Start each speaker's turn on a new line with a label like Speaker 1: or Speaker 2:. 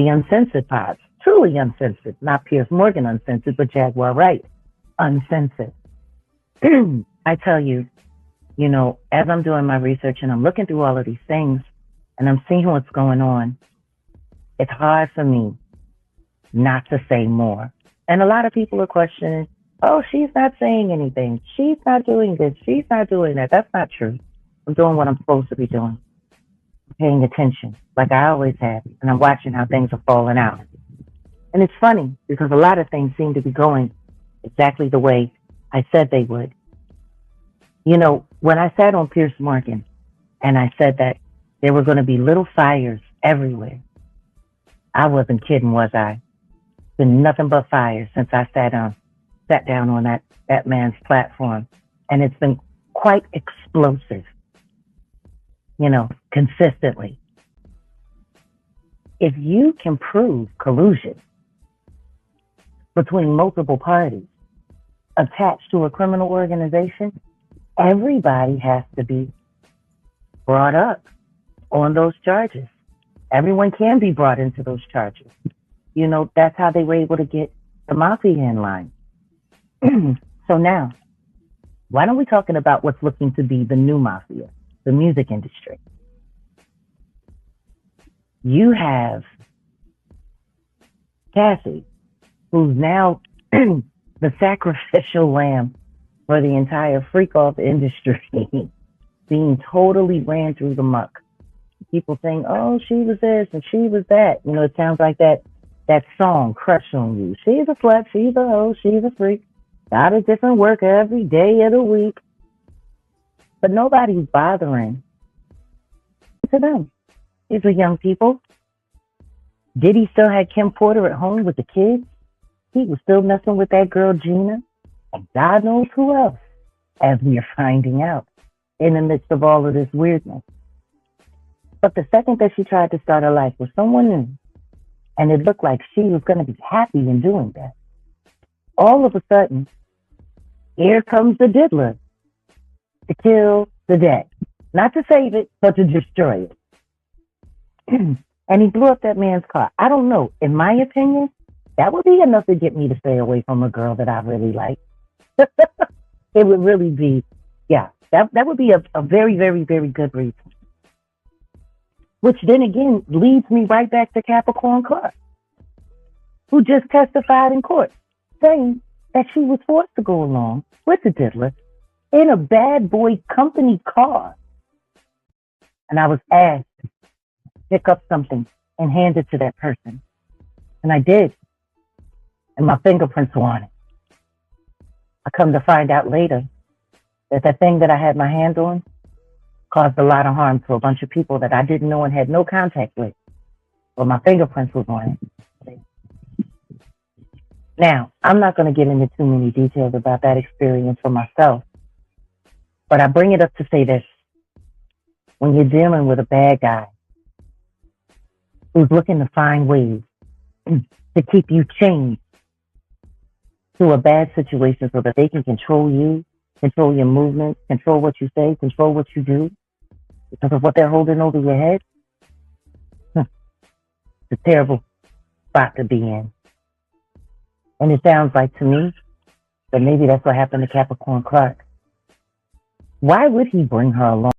Speaker 1: The uncensored pods, truly uncensored, not Pierce Morgan uncensored, but Jaguar Wright uncensored. I tell you, as I'm doing my research and I'm looking through all of these things and I'm seeing what's going on, it's hard for me not to say more. And a lot of people are questioning, oh, she's not saying anything. She's not doing this. She's not doing that. That's not true. I'm doing what I'm supposed to be doing. I'm paying attention like I always have. And I'm watching how things are falling out. And it's funny because a lot of things seem to be going exactly the way I said they would. When I sat on Pierce Morgan and I said that there were going to be little fires everywhere, I wasn't kidding, was I? Been nothing but fires since I sat down on that man's platform. And it's been quite explosive, consistently. If you can prove collusion between multiple parties attached to a criminal organization, everybody has to be brought up on those charges. Everyone can be brought into those charges. That's how they were able to get the mafia in line. So now, why don't we talking about what's looking to be the new mafia, the music industry? You have Cassie, who's now the sacrificial lamb for the entire freak-off industry, being totally ran through the muck. People saying, oh, she was this and she was that. It sounds like that song, Crush on You. She's a slut, she's a hoe, she's a freak. Got a different work every day of the week. But nobody's bothering to them. These are young people. Diddy still had Kim Porter at home with the kids. He was still messing with that girl, Gina. And God knows who else, as we are finding out in the midst of all of this weirdness. But the second that she tried to start her life with someone new, and it looked like she was going to be happy in doing that, all of a sudden, here comes the diddler to kill the dead. Not to save it, but to destroy it. And he blew up that man's car. I don't know. In my opinion, that would be enough to get me to stay away from a girl that I really like. It would really be, that would be a very, very, very good reason. Which then again leads me right back to Capricorn Clark, who just testified in court saying that she was forced to go along with the diddler in a bad boy company car. And I was asked to pick up something and hand it to that person. And I did. And my fingerprints were on it. I come to find out later that the thing that I had my hand on caused a lot of harm to a bunch of people that I didn't know and had no contact with. But my fingerprints was on it. Now, I'm not going to get into too many details about that experience for myself, but I bring it up to say this. When you're dealing with a bad guy who's looking to find ways to keep you chained to a bad situation so that they can control you, control your movements, control what you say, control what you do, because of what they're holding over your head, it's a terrible spot to be in. And it sounds like to me that maybe that's what happened to Capricorn Clark. Why would he bring her along?